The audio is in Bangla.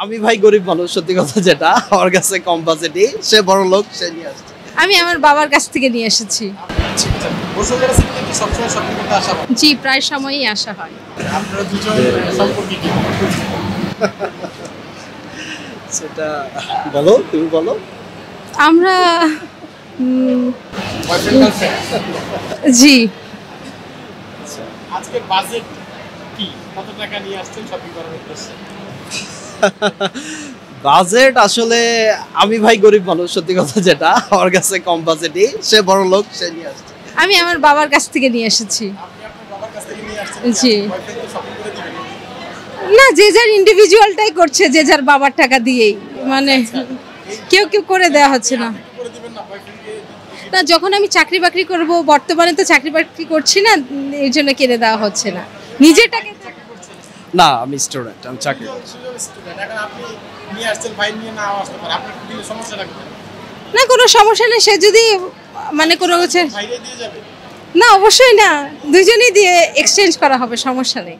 আমি ভাই গরিব মানুষ, সত্যি কথা যেটা, আমার কাছে কম বাজেটই, সে বড় লোক, সে নিয়ে আসছে। আমি আমার বাবার কাছ থেকে নিয়ে এসেছি। জি, প্রায় সময়ই আসা হয়। আপনারা দুজন সম্পর্কে কি? সেটা বলো, তুমি বলো। আমরা জি। আজকে বাজেট কি? কত টাকা নিয়ে আসছেন শপিং করার উদ্দেশ্যে? বাজেট আসলে আমি ভাই গরিব মানুষ, সত্যি কথা যেটা, আমার কাছে কম বাজেটই, সে বড় লোক, সে নিয়ে আসছে। আমি আমার বাবার কাছ থেকে নিয়ে এসেছি। আপনি আপনার বাবার কাছ থেকে নিয়ে আসছেন? জি। বয়ফ্রেন্ডকে শপিং করে দিবেন? না, যে যার ইন্ডিভিজুয়ালটাই করছে, যে যার বাবার টাকা দিয়েই, মানে কেউ কেউ করে দেওয়া হচ্ছে না। করে দিবেন না বয়ফ্রেন্ডকে? না, যখন আমি চাকরি বাকরি করব, বর্তমানে তো চাকরি বাকরি করছি না, এর জন্য কিনে দেওয়া হচ্ছে না। নিজের টাকা। না, আমি স্টুডেন্ট, আমি চাকরি করি। স্টুডেন্ট, এখন আপনি নিয়ে আসছেন, ভাই নিয়ে নাও আসতে পারে, আপনার কি দিলে সমস্যা লাগবে? না, কোনো সমস্যা নেই, সে যদি মানে কোনো কিছু। ভাইরে দিয়ে যাবে? না, অবশ্যই না, দুজনেই দিয়ে এক্সচেঞ্জ করা হবে, সমস্যা নেই।